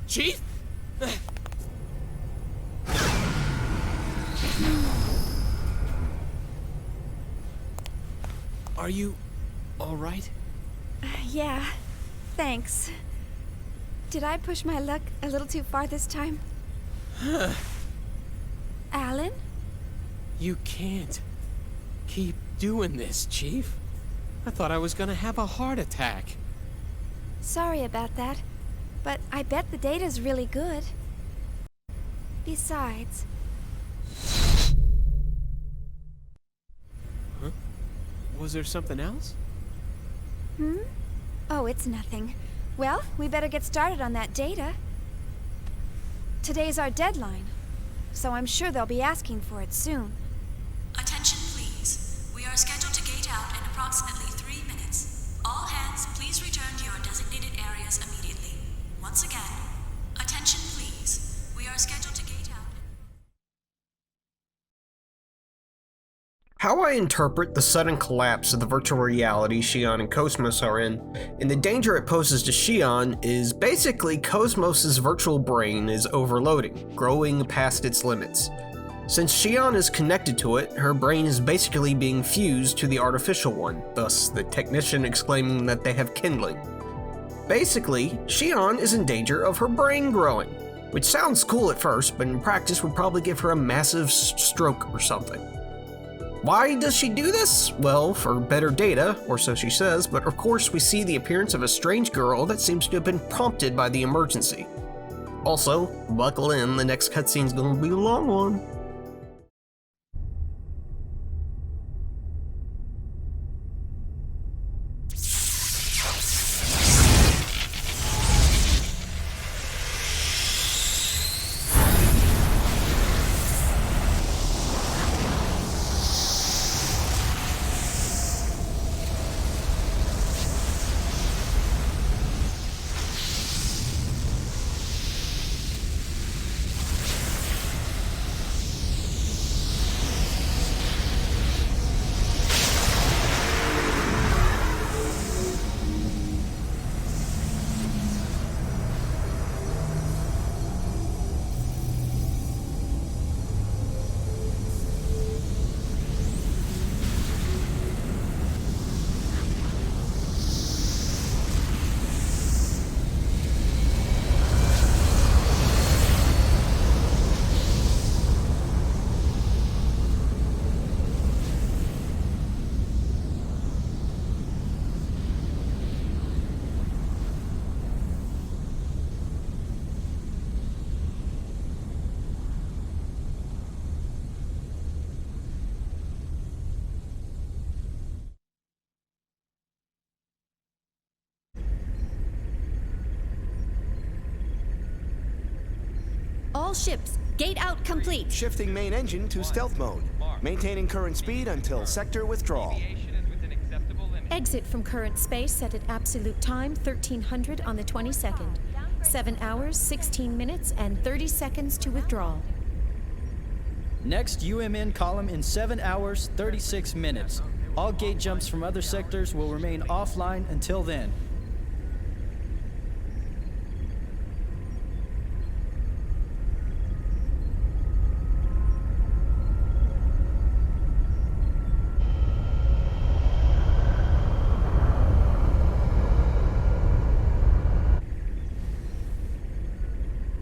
Chief? Are you all right? Yeah, thanks. Did I push my luck a little too far this time? Alan? You can't keep doing this, Chief. I thought I was gonna have a heart attack. Sorry about that, but I bet the data's really good. Besides... Huh? Was there something else? Oh, it's nothing. Well, we better get started on that data. Today's our deadline, so I'm sure they'll be asking for it soon. Attention, please. We are scheduled to gate out in approximately 3 minutes. All hands, please return to your designated areas immediately. Once again, attention, please. We are scheduled to gate out. How I interpret the sudden collapse of the virtual reality Xion and Cosmos are in, and the danger it poses to Xion, is basically Cosmos' virtual brain is overloading, growing past its limits. Since Xion is connected to it, her brain is basically being fused to the artificial one, thus the technician exclaiming that they have kindling. Basically, Xion is in danger of her brain growing, which sounds cool at first, but in practice would probably give her a massive stroke or something. Why does she do this? Well, for better data, or so she says, but of course we see the appearance of a strange girl that seems to have been prompted by the emergency. Also, buckle in, the next cutscene's gonna be a long one. All ships, gate out complete. Shifting main engine to stealth mode. Maintaining current speed until sector withdrawal. Exit from current space set at absolute time 1300 on the 22nd. 7 hours, 16 minutes, and 30 seconds to withdrawal. Next UMN column in 7 hours, 36 minutes. All gate jumps from other sectors will remain offline until then.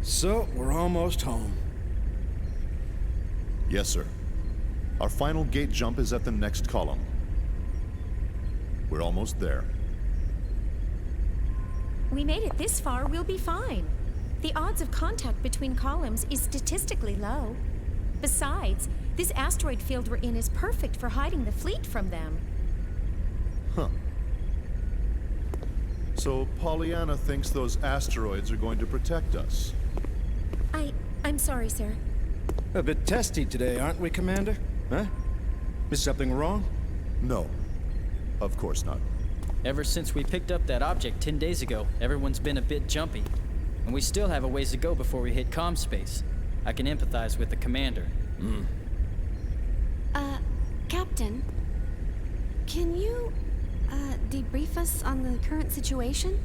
So, we're almost home. Yes, sir. Our final gate jump is at the next column. We're almost there. We made it this far, we'll be fine. The odds of contact between columns is statistically low. Besides, this asteroid field we're in is perfect for hiding the fleet from them. Huh. So Pollyanna thinks those asteroids are going to protect us. I'm sorry, sir. A bit testy today, aren't we, Commander? Huh? Is something wrong? No. Of course not. Ever since we picked up that object 10 days ago, everyone's been a bit jumpy. And we still have a ways to go before we hit comm space. I can empathize with the commander. Captain, can you, debrief us on the current situation?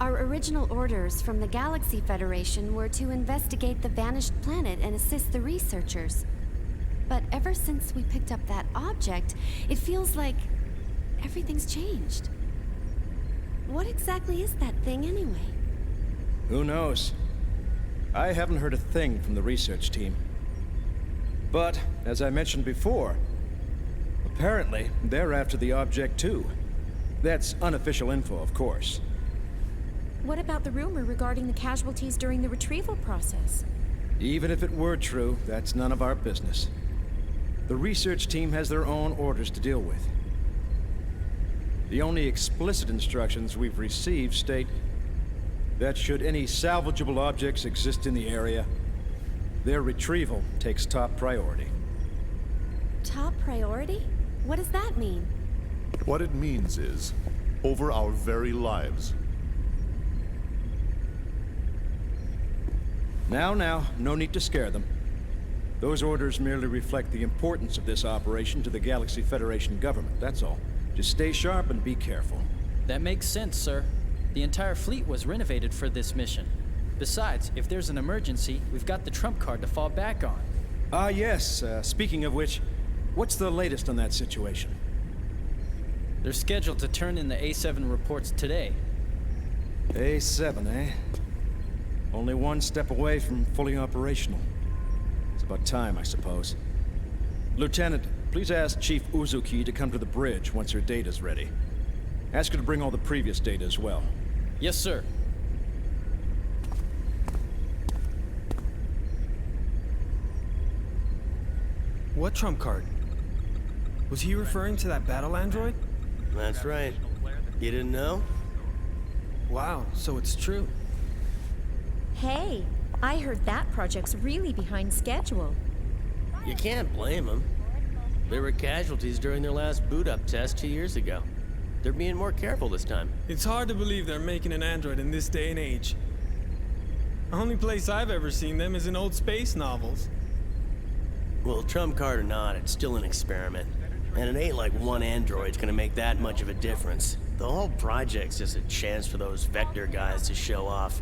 Our original orders from the Galaxy Federation were to investigate the vanished planet and assist the researchers. But ever since we picked up that object, it feels like everything's changed. What exactly is that thing anyway? Who knows? I haven't heard a thing from the research team. But, as I mentioned before, apparently they're after the object too. That's unofficial info, of course. What about the rumor regarding the casualties during the retrieval process? Even if it were true, that's none of our business. The research team has their own orders to deal with. The only explicit instructions we've received state that should any salvageable objects exist in the area, their retrieval takes top priority. Top priority? What does that mean? What it means is, over our very lives. Now, no need to scare them. Those orders merely reflect the importance of this operation to the Galaxy Federation government, that's all. Just stay sharp and be careful. That makes sense, sir. The entire fleet was renovated for this mission. Besides, if there's an emergency, we've got the trump card to fall back on. Ah, yes. Speaking of which, what's the latest on that situation? They're scheduled to turn in the A7 reports today. A7, eh? Only one step away from fully operational. It's about time, I suppose. Lieutenant, please ask Chief Uzuki to come to the bridge once her data's ready. Ask her to bring all the previous data as well. Yes, sir. What trump card? Was he referring to that battle android? That's right. You didn't know? Wow, so it's true. Hey, I heard that project's really behind schedule. You can't blame them. They were casualties during their last boot-up test 2 years ago. They're being more careful this time. It's hard to believe they're making an android in this day and age. The only place I've ever seen them is in old space novels. Well, trump card or not, it's still an experiment. And it ain't like one android's gonna make that much of a difference. The whole project's just a chance for those Vector guys to show off.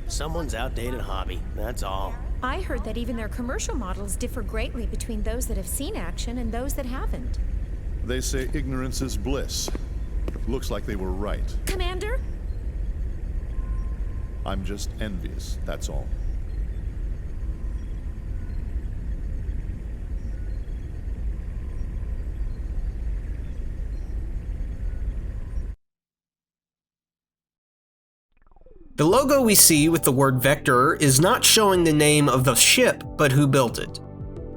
Someone's outdated hobby, that's all. I heard that even their commercial models differ greatly between those that have seen action and those that haven't. They say ignorance is bliss. Looks like they were right. Commander? I'm just envious, that's all. The logo we see with the word Vector is not showing the name of the ship, but who built it.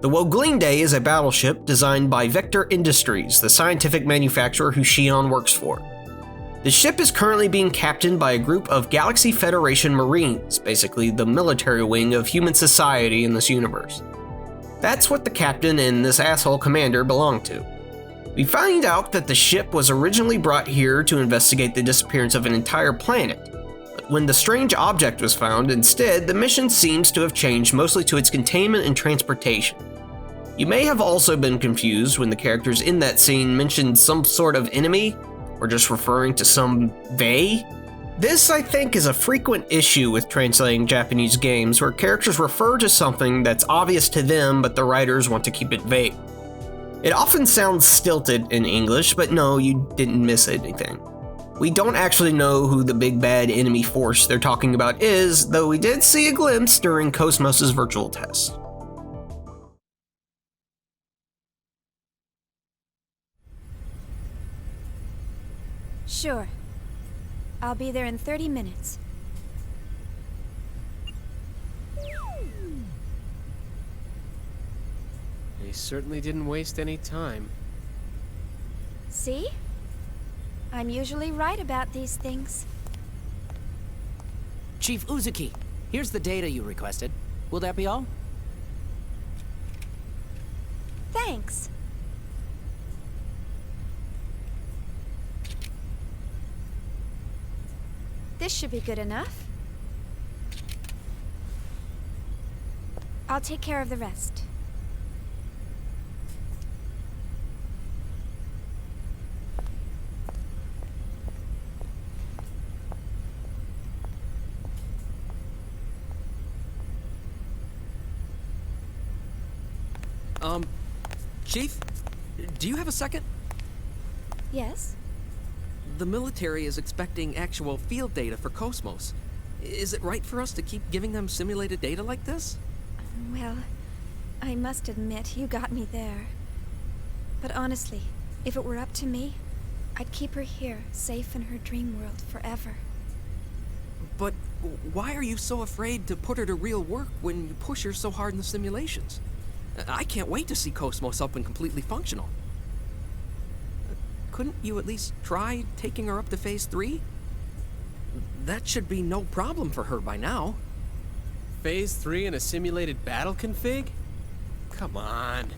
The Woglinde is a battleship designed by Vector Industries, the scientific manufacturer who Xion works for. The ship is currently being captained by a group of Galaxy Federation Marines, basically the military wing of human society in this universe. That's what the captain and this asshole commander belong to. We find out that the ship was originally brought here to investigate the disappearance of an entire planet. When the strange object was found, instead, the mission seems to have changed mostly to its containment and transportation. You may have also been confused when the characters in that scene mentioned some sort of enemy, or just referring to some they. This, I think, is a frequent issue with translating Japanese games, where characters refer to something that's obvious to them, but the writers want to keep it vague. It often sounds stilted in English, but no, you didn't miss anything. We don't actually know who the big bad enemy force they're talking about is, though we did see a glimpse during Cosmos' virtual test. Sure. I'll be there in 30 minutes. They certainly didn't waste any time. See? I'm usually right about these things. Chief Uzuki, here's the data you requested. Will that be all? Thanks. This should be good enough. I'll take care of the rest. Chief? Do you have a second? Yes? The military is expecting actual field data for Cosmos. Is it right for us to keep giving them simulated data like this? Well, I must admit, you got me there. But honestly, if it were up to me, I'd keep her here, safe in her dream world forever. But why are you so afraid to put her to real work when you push her so hard in the simulations? I can't wait to see Cosmos up and completely functional. Couldn't you at least try taking her up to Phase 3? That should be no problem for her by now. Phase 3 in a simulated battle config? Come on.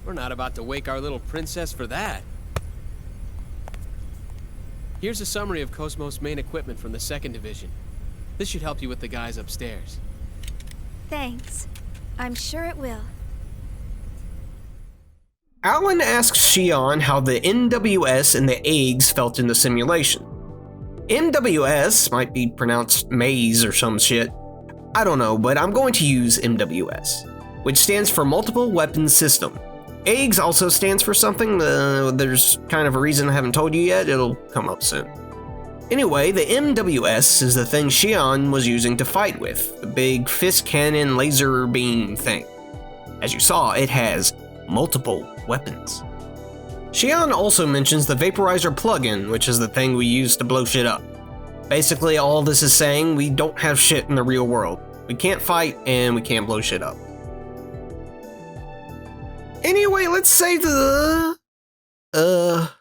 We're not about to wake our little princess for that. Here's a summary of Cosmos' main equipment from the 2nd Division. This should help you with the guys upstairs. Thanks. I'm sure it will. Alan asks Xion how the MWS and the eggs felt in the simulation. MWS might be pronounced maze or some shit. I don't know, but I'm going to use MWS, which stands for Multiple Weapons System. Eggs also stands for something, there's kind of a reason I haven't told you yet, it'll come up soon. Anyway, the MWS is the thing Xion was using to fight with, the big fist cannon laser beam thing. As you saw, it has multiple weapons. Xion also mentions the vaporizer plugin, which is the thing we use to blow shit up. Basically, all this is saying we don't have shit in the real world. We can't fight, and we can't blow shit up. Anyway, let's save the... Oh,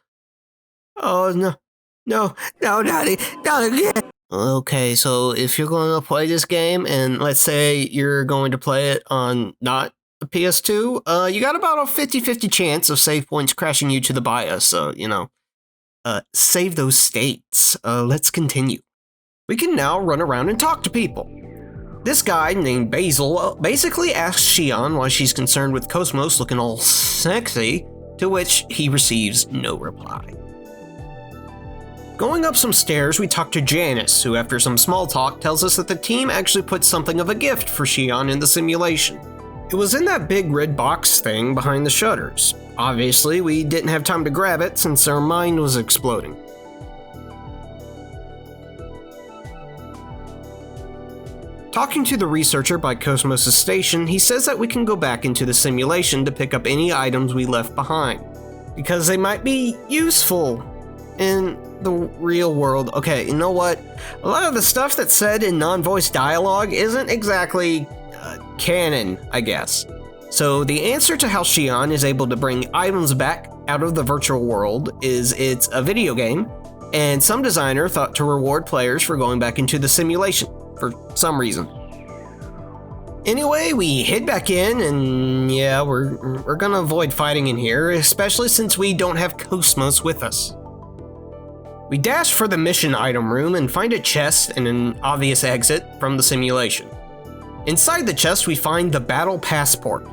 no, not again. Okay, so if you're going to play this game, and let's say you're going to play it on not a PS2, you got about a 50-50 chance of save points crashing you to the BIOS, so, save those states. Let's continue. We can now run around and talk to people. This guy named Basil basically asks Xion why she's concerned with Cosmos looking all sexy, to which he receives no reply. Going up some stairs, we talk to Janice, who after some small talk tells us that the team actually put something of a gift for Xion in the simulation. It was in that big red box thing behind the shutters. Obviously, we didn't have time to grab it since our mind was exploding. Talking to the researcher by Cosmos' station, he says that we can go back into the simulation to pick up any items we left behind, because they might be useful in the real world. Okay, you know what? A lot of the stuff that's said in non-voice dialogue isn't exactly canon, I guess. So the answer to how Xion is able to bring items back out of the virtual world is it's a video game, and some designer thought to reward players for going back into the simulation for some reason. Anyway, we head back in, and yeah, we're gonna avoid fighting in here, especially since we don't have Cosmos with us. We dash for the mission item room and find a chest and an obvious exit from the simulation. Inside the chest, we find the battle passport.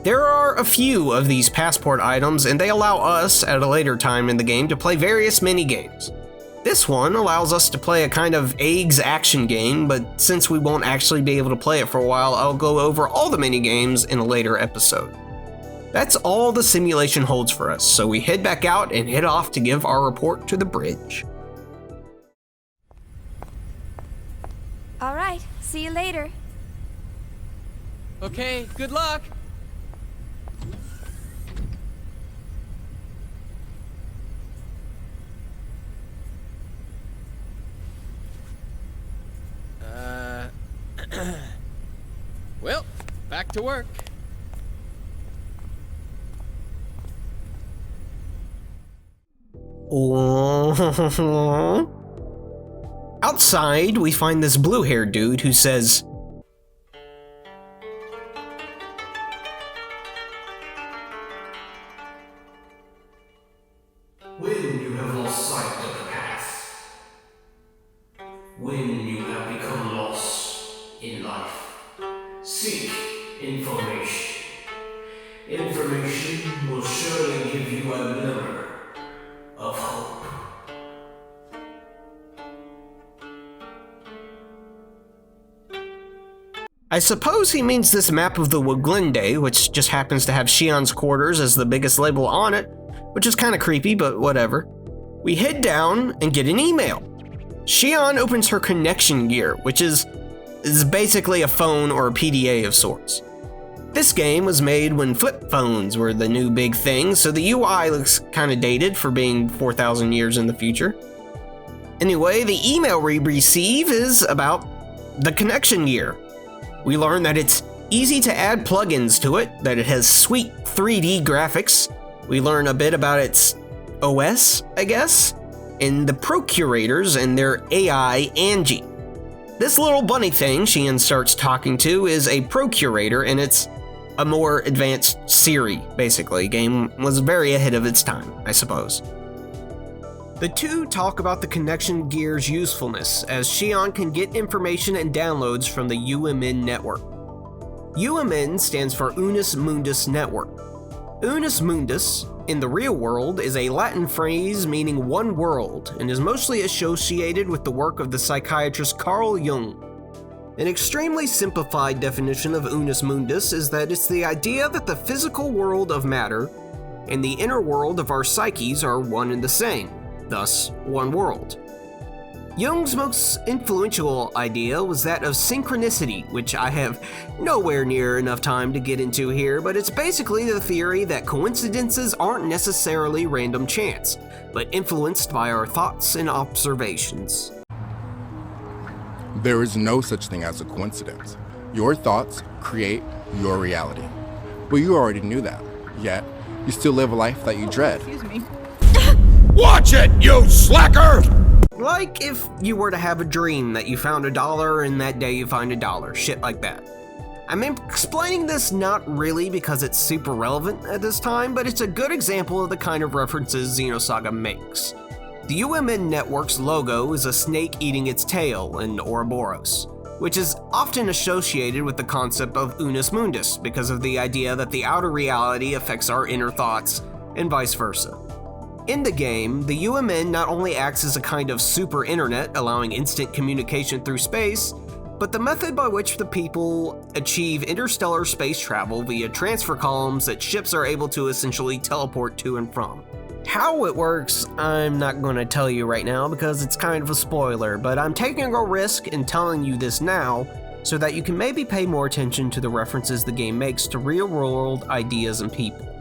There are a few of these passport items, and they allow us, at a later time in the game, to play various mini-games. This one allows us to play a kind of eggs action game, but since we won't actually be able to play it for a while, I'll go over all the mini-games in a later episode. That's all the simulation holds for us, so we head back out and head off to give our report to the bridge. All right, see you later. Okay, good luck! Well, back to work. Outside, we find this blue-haired dude who says, when you have lost sight of the past, when you have become lost in life, seek information. Information will surely give you a glimmer of hope. I suppose he means this map of the Woglinde, which just happens to have Shion's quarters as the biggest label on it, which is kind of creepy, but whatever. We head down and get an email. Shion opens her connection gear, which is basically a phone or a PDA of sorts. This game was made when flip phones were the new big thing, so the UI looks kind of dated for being 4,000 years in the future. Anyway, the email we receive is about the connection gear. We learn that it's easy to add plugins to it, that it has sweet 3D graphics. We learn a bit about its OS, I guess, and the procurators and their AI, Angie. This little bunny thing Shion starts talking to is a procurator, and it's a more advanced Siri, basically. Game was very ahead of its time, I suppose. The two talk about the connection gear's usefulness, as Shion can get information and downloads from the UMN network. UMN stands for Unus Mundus Network. Unus Mundus, in the real world, is a Latin phrase meaning one world, and is mostly associated with the work of the psychiatrist Carl Jung. An extremely simplified definition of Unus Mundus is that it's the idea that the physical world of matter and the inner world of our psyches are one and the same, thus one world. Jung's most influential idea was that of synchronicity, which I have nowhere near enough time to get into here, but it's basically the theory that coincidences aren't necessarily random chance, but influenced by our thoughts and observations. There is no such thing as a coincidence. Your thoughts create your reality. But you already knew that, yet you still live a life that you dread. Excuse me. Watch it, you slacker! Like if you were to have a dream that you found $1 and that day you find $1, shit like that. I'm explaining this not really because it's super relevant at this time, but it's a good example of the kind of references Xenosaga makes. The UMN network's logo is a snake eating its tail in Ouroboros, which is often associated with the concept of Unus Mundus because of the idea that the outer reality affects our inner thoughts and vice versa. In the game, the UMN not only acts as a kind of super internet, allowing instant communication through space, but the method by which the people achieve interstellar space travel via transfer columns that ships are able to essentially teleport to and from. How it works, I'm not going to tell you right now because it's kind of a spoiler, but I'm taking a risk in telling you this now so that you can maybe pay more attention to the references the game makes to real-world ideas and people.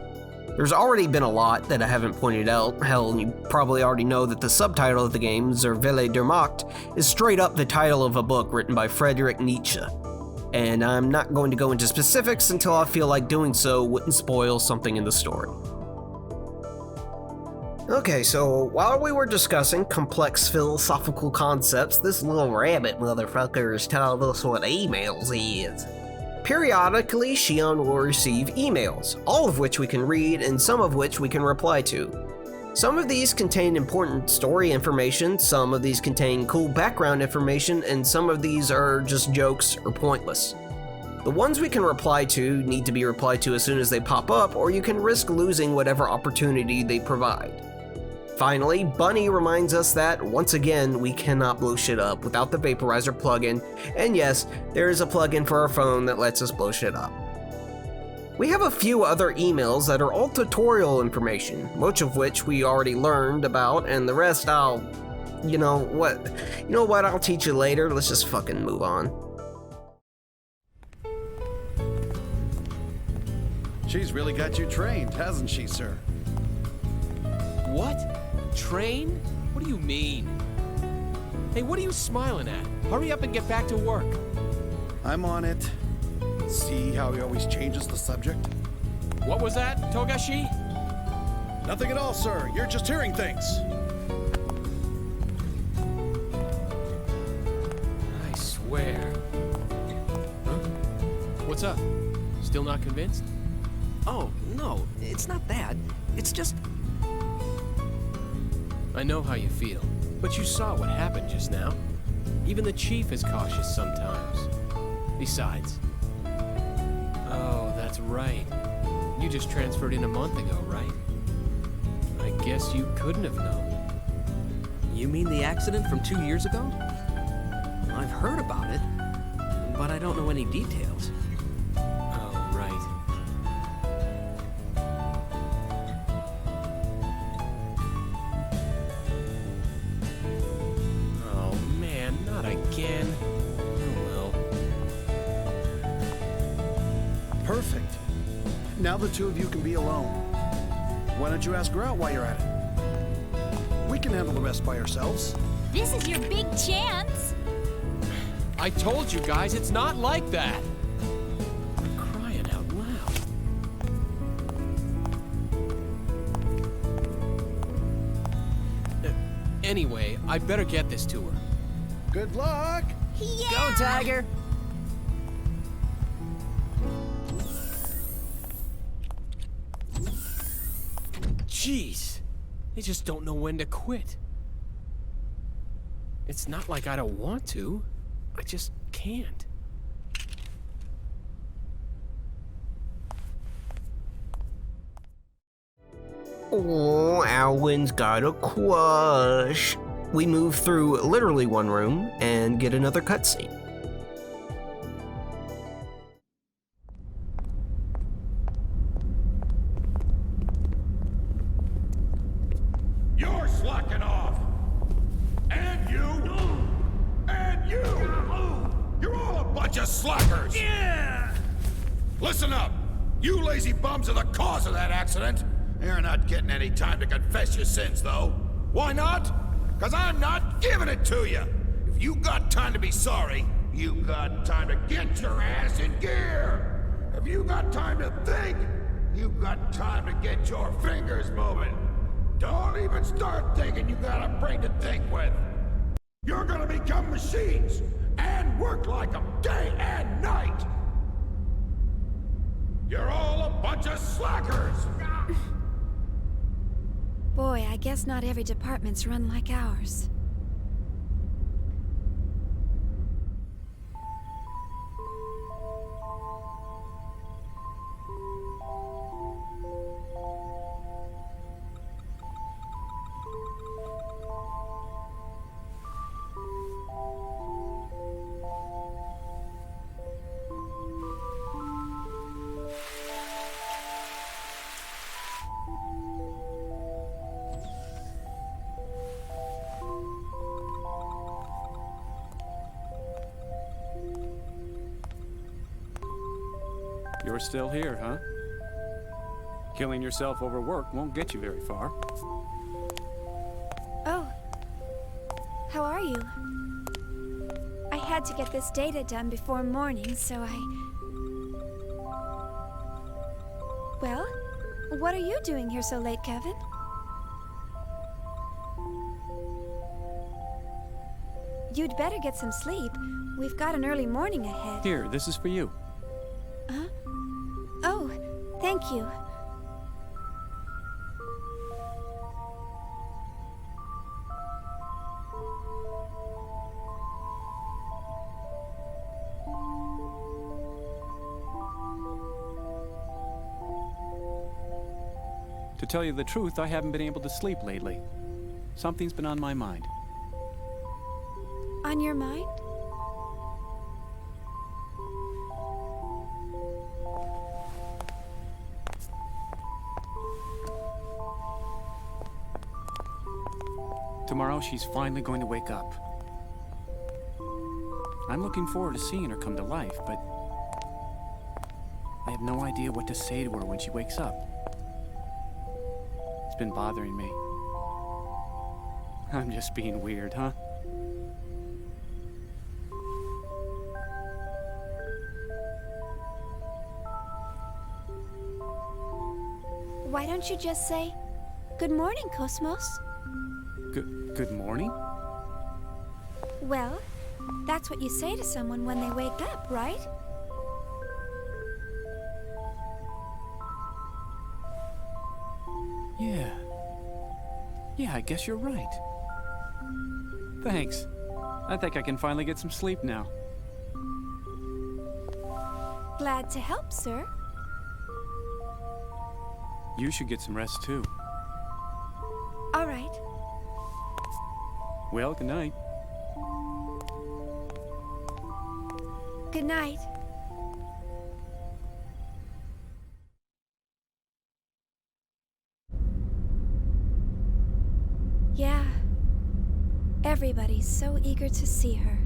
There's already been a lot that I haven't pointed out. Hell, you probably already know that the subtitle of the game, Wille zur Macht, is straight up the title of a book written by Friedrich Nietzsche. And I'm not going to go into specifics until I feel like doing so wouldn't spoil something in the story. Okay, so while we were discussing complex philosophical concepts, this little rabbit motherfucker is telling us what emails is. Periodically, Shion will receive emails, all of which we can read and some of which we can reply to. Some of these contain important story information, some of these contain cool background information, and some of these are just jokes or pointless. The ones we can reply to need to be replied to as soon as they pop up, or you can risk losing whatever opportunity they provide. Finally, Bunny reminds us that, once again, we cannot blow shit up without the vaporizer plugin, and yes, there is a plugin for our phone that lets us blow shit up. We have a few other emails that are all tutorial information, much of which we already learned about, and the rest you know what, I'll teach you later. Let's just fucking move on. She's really got you trained, hasn't she, sir? What? Train? What do you mean? Hey, what are you smiling at? Hurry up and get back to work. I'm on it. See how he always changes the subject? What was that, Togashi? Nothing at all, sir. You're just hearing things. I swear. Huh? What's up? Still not convinced? Oh, no, it's not that. It's just... I know how you feel, but you saw what happened just now. Even the chief is cautious sometimes. Besides... Oh, that's right. You just transferred in a month ago, right? I guess you couldn't have known. You mean the accident from 2 years ago? I've heard about it. but I don't know any details. Oh, right. Oh, man, not again. Oh, well. Perfect. Now the two of you can be alone. Why don't you ask her out while you're at it? We can handle the rest by ourselves. This is your big chance. I told you guys, it's not like that. Crying out loud. Anyway, I better get this to her. Good luck! Yeah! Go, Tiger! Jeez, they just don't know when to quit. It's not like I don't want to. I just can't. Oh, Alwyn's got a crush. We move through literally one room and get another cutscene. You're slacking off! And you! And you! You're all a bunch of slackers! Yeah! Listen up! You lazy bums are the cause of that accident! You're not getting any time to confess your sins, though. Why not? Because I'm not giving it to you! If you got time to be sorry, you got time to get your ass in gear! If you got time to think, you got time to get your fingers moving! Don't even start thinking you got a brain to think with! You're gonna become machines, and work like them day and night! You're all a bunch of slackers! Boy, I guess not every department's run like ours. You're still here, huh? Killing yourself over work won't get you very far. Oh. How are you? I had to get this data done before morning, so Well, what are you doing here so late, Kevin? You'd better get some sleep. We've got an early morning ahead. Here, this is for you. Huh? Oh, thank you. To tell you the truth, I haven't been able to sleep lately. Something's been on my mind. On your mind? Tomorrow, she's finally going to wake up. I'm looking forward to seeing her come to life, but I have no idea what to say to her when she wakes up. It's been bothering me. I'm just being weird, huh? Why don't you just say, "Good morning, Cosmos"? Good morning? Well, that's what you say to someone when they wake up, right? Yeah, I guess you're right. Thanks. I think I can finally get some sleep now. Glad to help, sir. You should get some rest too. All right. Well, good night. Good night. Yeah. Everybody's so eager to see her.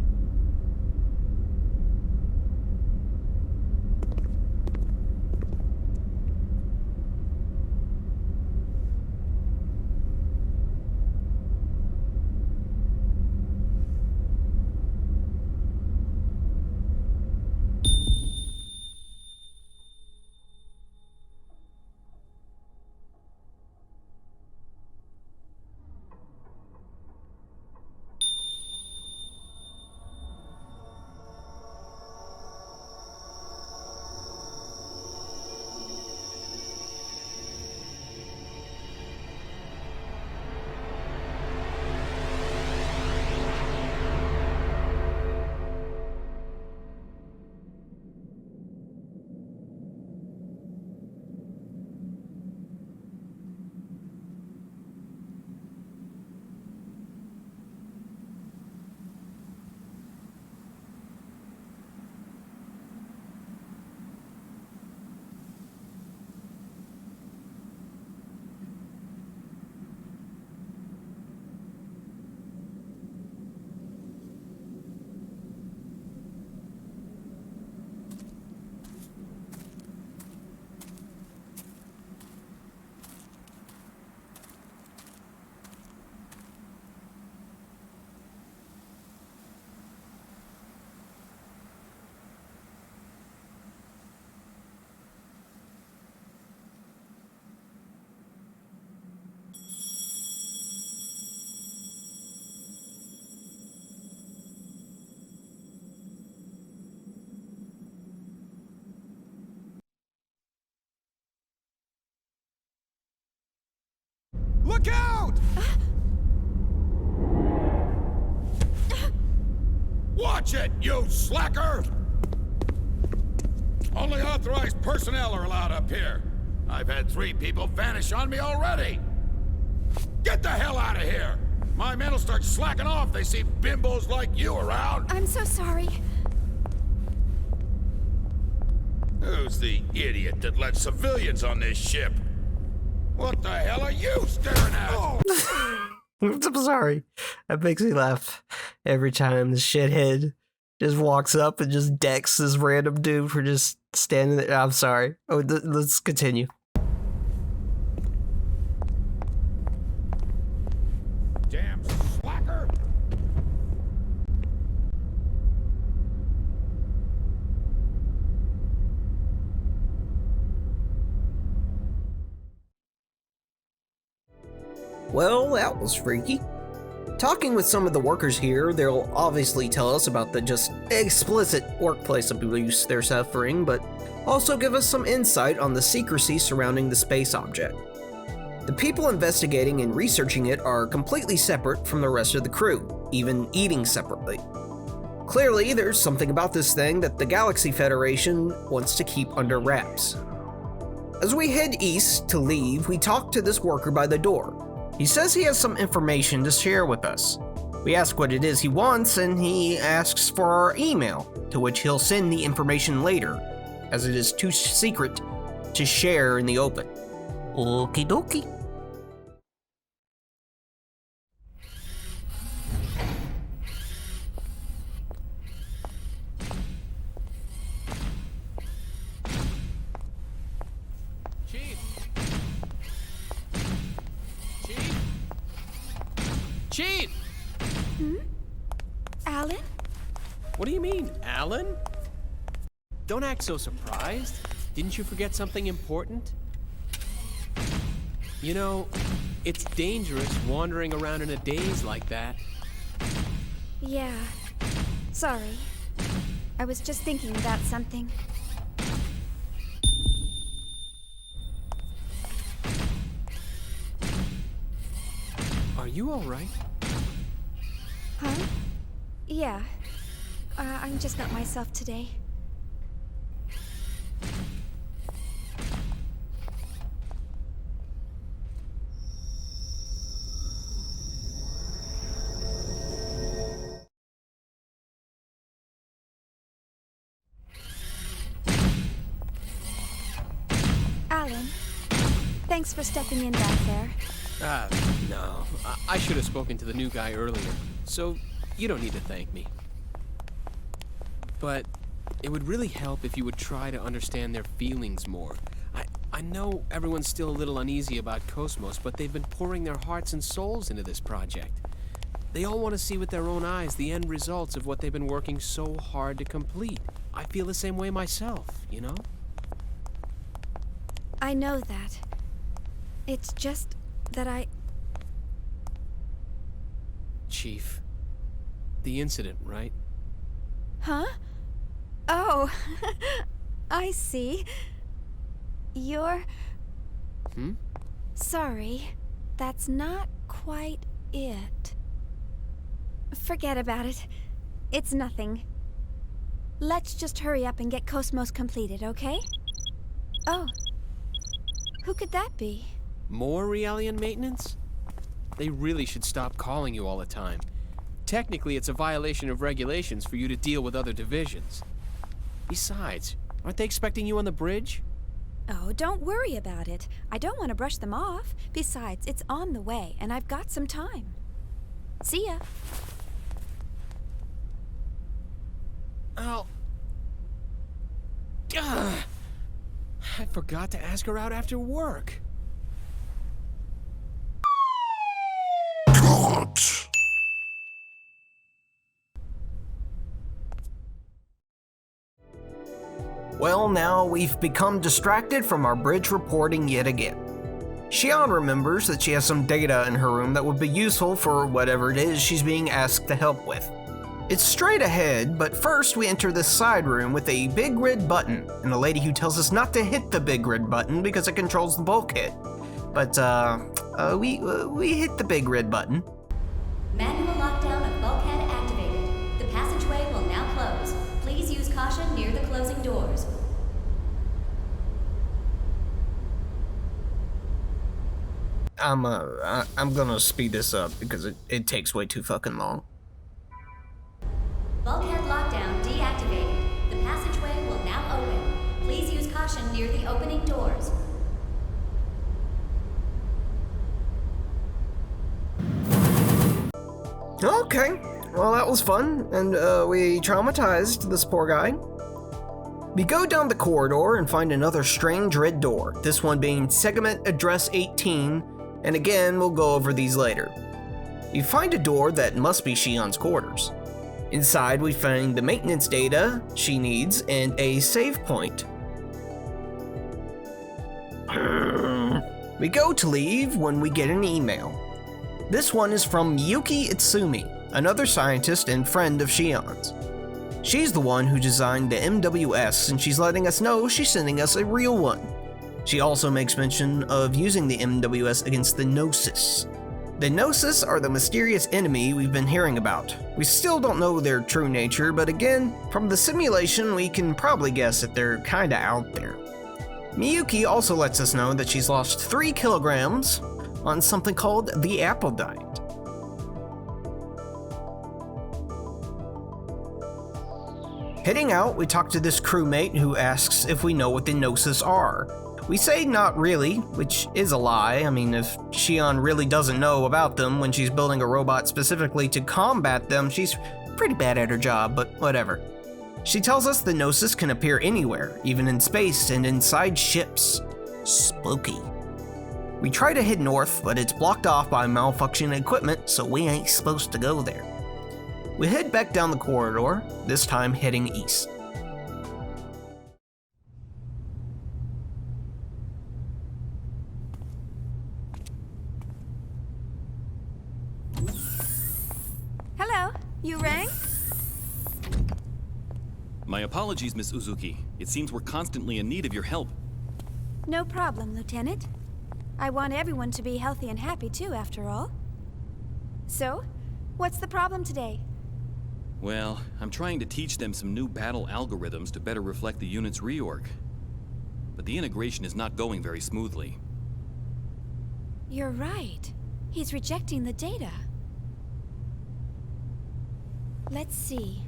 Look out! Watch it, you slacker! Only authorized personnel are allowed up here. I've had 3 people vanish on me already. Get the hell out of here! My men will start slacking off if they see bimbos like you around. I'm so sorry. Who's the idiot that let civilians on this ship? What the hell are you staring at? I'm sorry. That makes me laugh every time the shithead just walks up and just decks this random dude for just standing there. I'm sorry. Oh, let's continue. Damn slacker! Well, that was freaky. Talking with some of the workers here, they'll obviously tell us about the just explicit workplace abuse they're suffering, but also give us some insight on the secrecy surrounding the space object. The people investigating and researching it are completely separate from the rest of the crew, even eating separately. Clearly, there's something about this thing that the Galaxy Federation wants to keep under wraps. As we head east to leave, we talk to this worker by the door. He says he has some information to share with us. We ask what it is he wants, and he asks for our email, to which he'll send the information later, as it is too secret to share in the open. Okie dokie. Chief! Alan? What do you mean, Alan? Don't act so surprised. Didn't you forget something important? You know, it's dangerous wandering around in a daze like that. Yeah. Sorry. I was just thinking about something. Are you all right? Huh? Yeah. I'm just not myself today. Darling, thanks for stepping in back there. No. I should have spoken to the new guy earlier, so you don't need to thank me. But it would really help if you would try to understand their feelings more. I know everyone's still a little uneasy about Cosmos, but they've been pouring their hearts and souls into this project. They all want to see with their own eyes the end results of what they've been working so hard to complete. I feel the same way myself, you know? I know that. It's just that Chief, the incident, right? Huh? Oh, I see. You're... Sorry, that's not quite it. Forget about it. It's nothing. Let's just hurry up and get Cosmos completed, okay? Oh. Who could that be? More Realian maintenance? They really should stop calling you all the time. Technically, it's a violation of regulations for you to deal with other divisions. Besides, aren't they expecting you on the bridge? Oh, don't worry about it. I don't want to brush them off. Besides, it's on the way, and I've got some time. See ya. Oh. Ugh. I forgot to ask her out after work. Well, now we've become distracted from our bridge reporting yet again. Xion remembers that she has some data in her room that would be useful for whatever it is she's being asked to help with. It's straight ahead, but first we enter this side room with a big red button and a lady who tells us not to hit the big red button because it controls the bulkhead. But we hit the big red button. Manual lockdown of bulkhead activated. The passageway will now close. Please use caution near the closing doors. I'm gonna speed this up because it takes way too fucking long. Bulkhead lockdown deactivated. The passageway will now open. Please use caution near the opening doors. Okay, well that was fun, and we traumatized this poor guy. We go down the corridor and find another strange red door, this one being segment address 18, and again we'll go over these later. We find a door that must be Xion's quarters. Inside we find the maintenance data she needs and a save point. We go to leave when we get an email. This one is from Yuki Itsumi, another scientist and friend of Xion's. She's the one who designed the MWS, and she's letting us know she's sending us a real one. She also makes mention of using the MWS against the Gnosis. The Gnosis are the mysterious enemy we've been hearing about. We still don't know their true nature, but again, from the simulation we can probably guess that they're kinda out there. Miyuki also lets us know that she's lost 3 kilograms on something called the Apple Diet. Heading out, we talk to this crewmate who asks if we know what the Gnosis are. We say not really, which is a lie. I mean, if Xion really doesn't know about them when she's building a robot specifically to combat them, she's pretty bad at her job, but whatever. She tells us the Gnosis can appear anywhere, even in space and inside ships. Spooky. We try to head north, but it's blocked off by malfunctioning equipment, so we ain't supposed to go there. We head back down the corridor, this time heading east. Hello, you rang? My apologies, Miss Uzuki. It seems we're constantly in need of your help. No problem, Lieutenant. I want everyone to be healthy and happy too, after all. So, what's the problem today? Well, I'm trying to teach them some new battle algorithms to better reflect the unit's reorg. But the integration is not going very smoothly. You're right. He's rejecting the data. Let's see.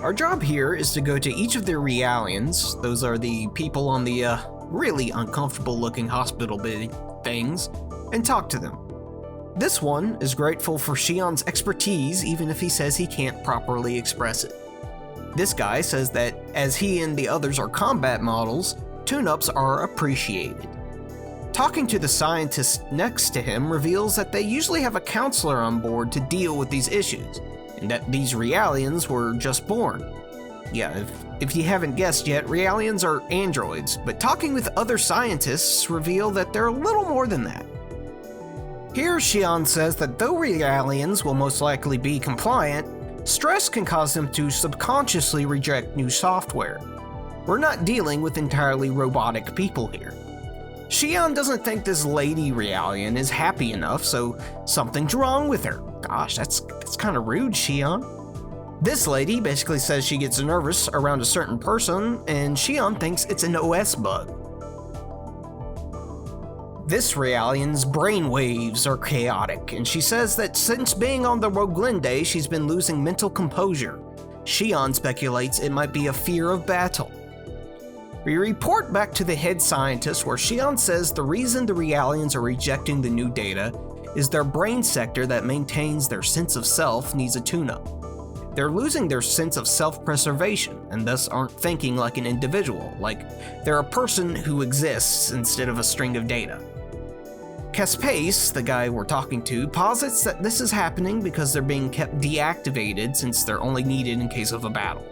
Our job here is to go to each of the Realians, those are the people on the really uncomfortable looking hospital things, and talk to them. This one is grateful for Shion's expertise even if he says he can't properly express it. This guy says that as he and the others are combat models, tune-ups are appreciated. Talking to the scientist next to him reveals that they usually have a counselor on board to deal with these issues, and that these Realians were just born. Yeah, if you haven't guessed yet, Realians are androids, but talking with other scientists reveal that they're a little more than that. Here, Shion says that though Realians will most likely be compliant, stress can cause them to subconsciously reject new software. We're not dealing with entirely robotic people here. Shion doesn't think this lady Realian is happy enough, so something's wrong with her. Gosh, that's kind of rude, Shion. This lady basically says she gets nervous around a certain person, and Shion thinks it's an OS bug. This Realian's brainwaves are chaotic, and she says that since being on the Roglinde, she's been losing mental composure. Shion speculates it might be a fear of battle. We report back to the head scientist where Shion says the reason the Realians are rejecting the new data is their brain sector that maintains their sense of self needs a tune-up. They're losing their sense of self-preservation and thus aren't thinking like an individual, like they're a person who exists instead of a string of data. Caspace, the guy we're talking to, posits that this is happening because they're being kept deactivated since they're only needed in case of a battle.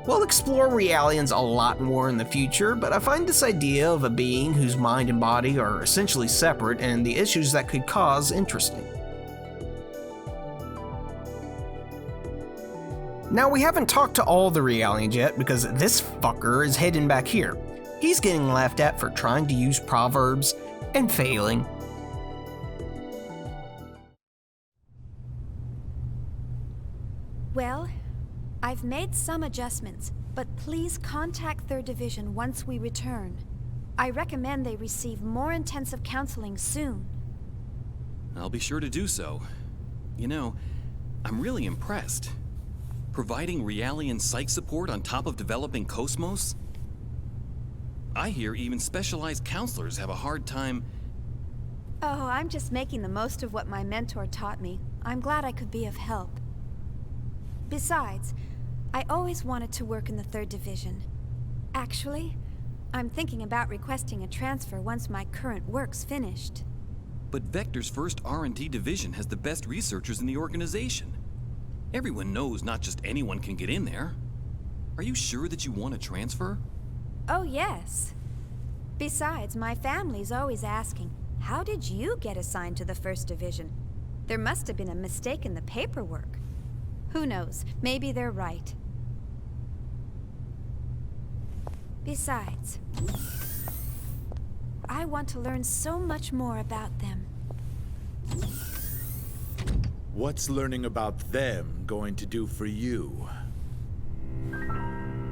We'll explore Realians a lot more in the future, but I find this idea of a being whose mind and body are essentially separate and the issues that could cause interesting. Now, we haven't talked to all the Realians yet because this fucker is hidden back here. He's getting laughed at for trying to use proverbs and failing. Well, I've made some adjustments, but please contact 3rd Division once we return. I recommend they receive more intensive counseling soon. I'll be sure to do so. You know, I'm really impressed. Providing Realian psych support on top of developing Cosmos? I hear even specialized counselors have a hard time... Oh, I'm just making the most of what my mentor taught me. I'm glad I could be of help. Besides, I always wanted to work in the 3rd Division. Actually, I'm thinking about requesting a transfer once my current work's finished. But Vector's first R&D division has the best researchers in the organization. Everyone knows not just anyone can get in there. Are you sure that you want to transfer? Oh, yes. Besides, my family's always asking, how did you get assigned to the 1st Division? There must have been a mistake in the paperwork. Who knows? Maybe they're right. Besides, I want to learn so much more about them. What's learning about them going to do for you?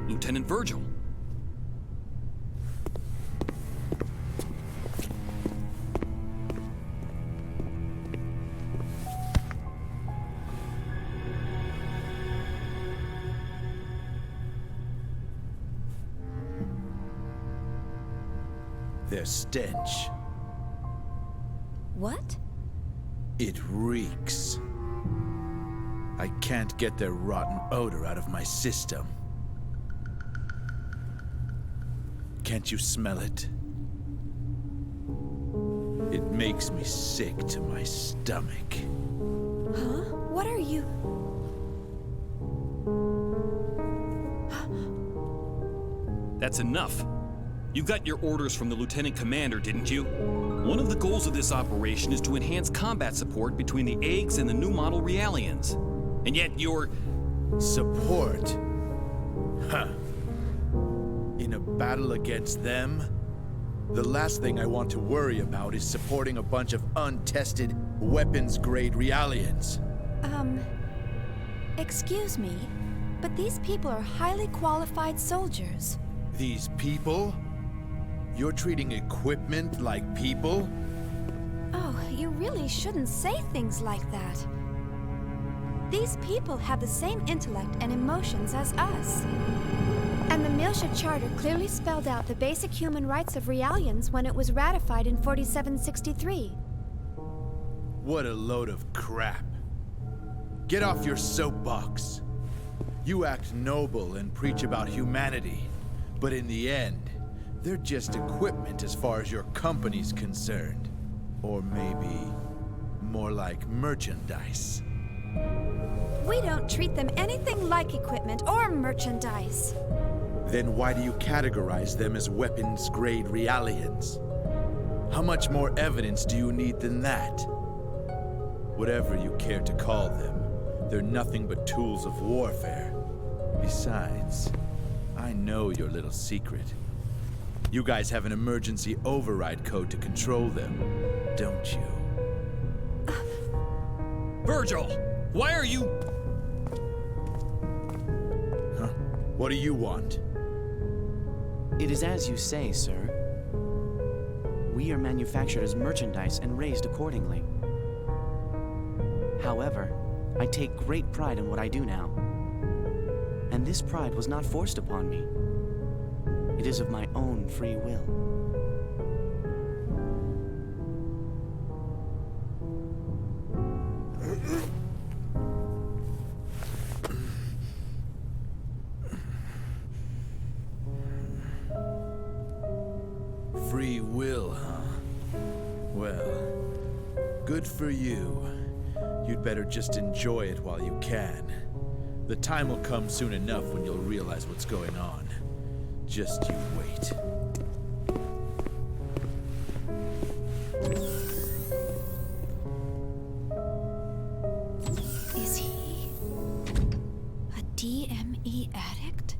Lieutenant Virgil. Their stench. What? It reeks. I can't get their rotten odor out of my system. Can't you smell it? It makes me sick to my stomach. Huh? What are you? That's enough. You got your orders from the Lieutenant Commander, didn't you? One of the goals of this operation is to enhance combat support between the eggs and the new model Realians. And yet you're... Support? Huh. In a battle against them? The last thing I want to worry about is supporting a bunch of untested, weapons-grade Realians. Excuse me, but these people are highly qualified soldiers. These people? You're treating equipment like people? Oh, you really shouldn't say things like that. These people have the same intellect and emotions as us. And the Miltia Charter clearly spelled out the basic human rights of Realians when it was ratified in 4763. What a load of crap. Get off your soapbox. You act noble and preach about humanity, but in the end, they're just equipment as far as your company's concerned. Or maybe more like merchandise. We don't treat them anything like equipment or merchandise. Then why do you categorize them as weapons-grade Realians? How much more evidence do you need than that? Whatever you care to call them, they're nothing but tools of warfare. Besides, I know your little secret. You guys have an emergency override code to control them, don't you? Virgil! Why are you... Huh? What do you want? It is as you say, sir. We are manufactured as merchandise and raised accordingly. However, I take great pride in what I do now. And this pride was not forced upon me. It is of my own free will. Free will, huh? Well, good for you. You'd better just enjoy it while you can. The time will come soon enough when you'll realize what's going on. Just you wait. Is he a DME addict?